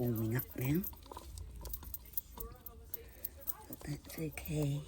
warming up now. But that's okay.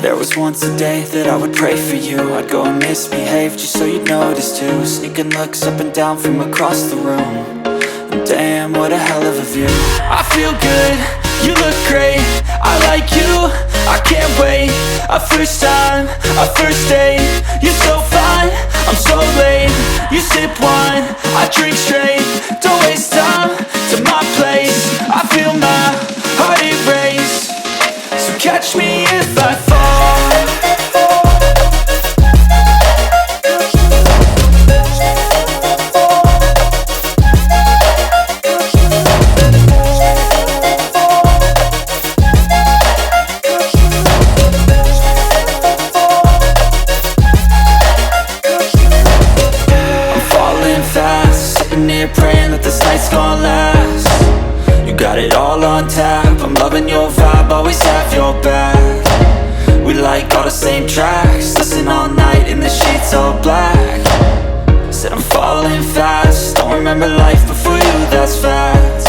There was once a day that I would pray for you. I'd go and misbehave just so you'd notice too. Sneaking looks up and down from across the room. And damn, what a hell of a view. I feel good, you look great, I like you, I can't wait. A first time, a first date. You're so fine, I'm so late. You sip wine, I drink straight. Don't waste time to my place. I feel my heart erase. So catch me if I fall. I'm falling fast, sitting here praying that this night's gonna last. You got it all on tap, I'm loving your vibe, always have your back. We like all the same tracks, listen all night in the sheets all black. Said I'm falling fast, don't remember life before you, that's fact.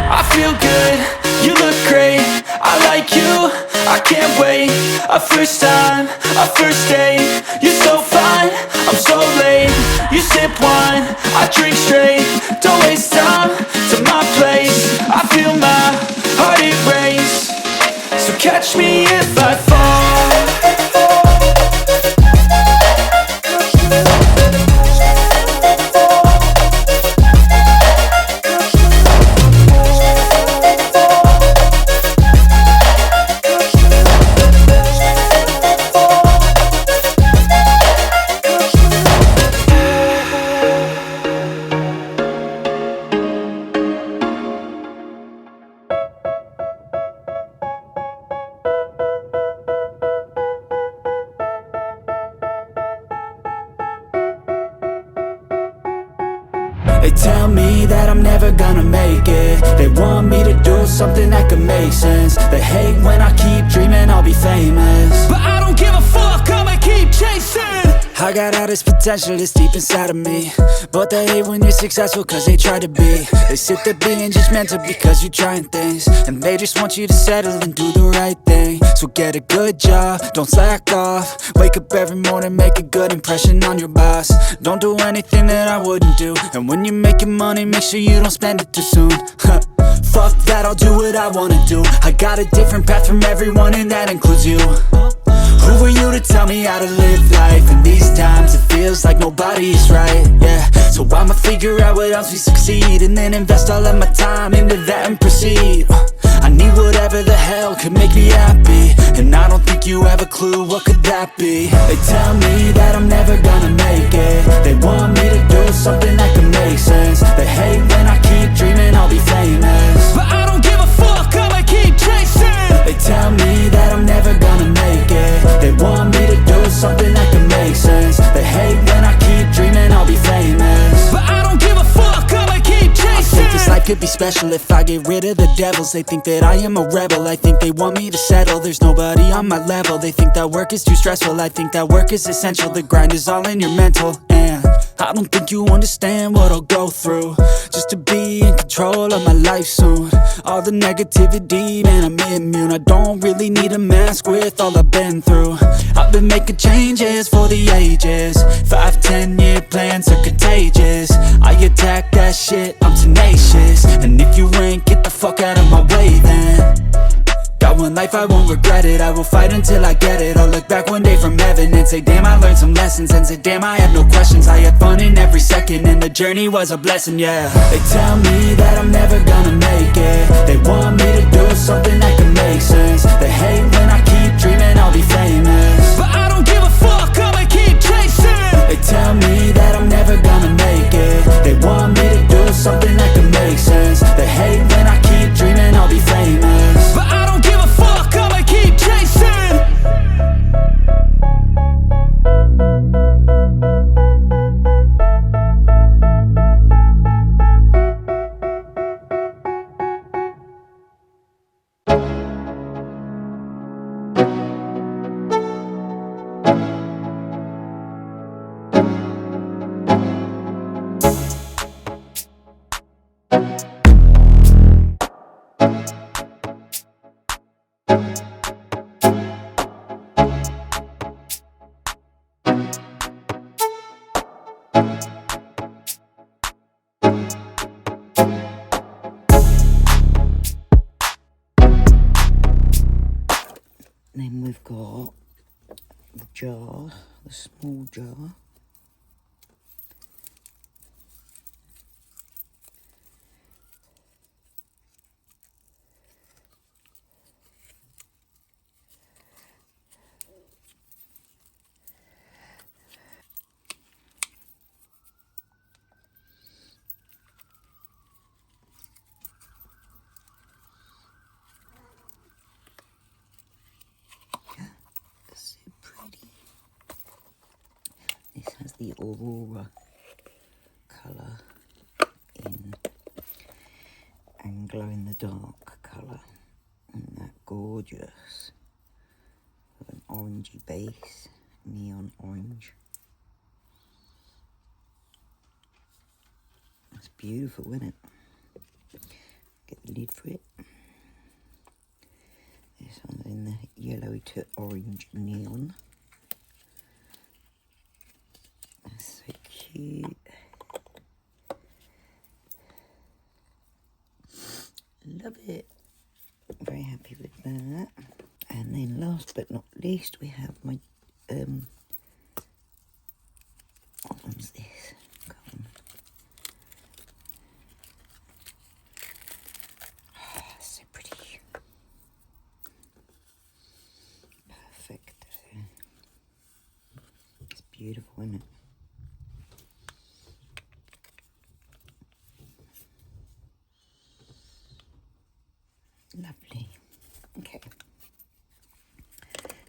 I feel good, you look great, I like you, I can't wait. A first time, a first date. You're so fine, I'm so late. You sip wine, I drink straight. Don't waste time to my place. I feel my heart erase. So catch me if I fall. They tell me that I'm never gonna make it. They want me to do something that could make sense. They hate when I keep dreaming I'll be famous, but I don't give a fuck, I'ma keep chasing. I got all this potential that's deep inside of me, but they hate when you're successful cause they try to be. They sit there being judgmental because you're trying things, and they just want you to settle and do the right thing. So get a good job, don't slack off. Wake up every morning, make a good impression on your boss. Don't do anything that I wouldn't do, and when you're making money, make sure you don't spend it too soon. Fuck that, I'll do what I wanna do. I got a different path from everyone, and that includes you. Who are you to tell me how to live life? In these times it feels like nobody is right, yeah. So I'ma figure out what else we succeed, and then invest all of my time into that and proceed. I need whatever the hell could make me happy, and I don't think you have a clue what could that be. They tell me that I'm never gonna make it. They want me to do something that can make sense. They hate when I keep dreaming I'll be famous, but I don't give a fuck, I'ma keep chasing. They tell me that I'm never gonna make it. They want me to do something that can make sense. They hate when I keep dreaming I'll be famous, but I don't give a fuck, I'ma keep chasing. I think this life could be special if I get rid of the devils. They think that I am a rebel, I think they want me to settle. There's nobody on my level, they think that work is too stressful. I think that work is essential, the grind is all in your mental. And I don't think you understand what I'll go through just to be in control of my life soon. All the negativity, man, I'm immune. I don't really need a mask with all I've been through. I've been making changes for the ages. 5-10 year plans are contagious. I attack that shit, I'm tenacious. And if you ain't, get the fuck out of my way then. Got one life, I won't regret it. I will fight until I get it. I'll look back one day from heaven and say damn, I learned some lessons. And say damn, I have no questions. I had fun in every second, and the journey was a blessing, yeah. They tell me that I'm never gonna make it. They want me to do something that can make sense. They hate when I keep dreaming I'll be famous, but I don't give a fuck, I'ma keep chasing. They tell me that I'm never gonna make it. They want me to do something that can make sense. They hate when I keep dreaming I'll be famous, but I don't give a fuck, I'ma keep chasing. Then we've got the jar, the small jar. So pretty. This has the Aurora colour in and glow in the dark colour. Isn't that gorgeous? With an orangey base, neon orange. That's beautiful, isn't it? Get the lid for it. This one's in the yellow to orange neon. That's so cute. Love it. Very happy with that. And then last but not least, we have my what one's this? Come on. Oh, so pretty. Perfect. It's beautiful, isn't it? Lovely. Okay.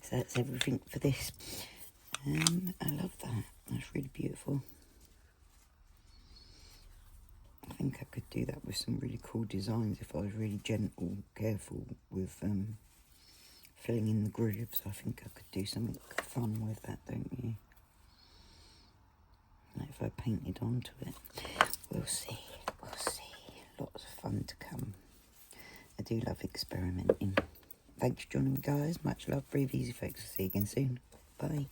So that's everything for this. I love that. That's really beautiful. think I could do that with some really cool designs if I was really gentle, careful with filling in the grooves. I think I could do something fun with that, don't you? Like if I painted onto it. We'll see, we'll see. Lots of fun to come. I do love experimenting. Thanks for joining me, guys. Much love, breathe easy, folks. I'll see you again soon. Bye.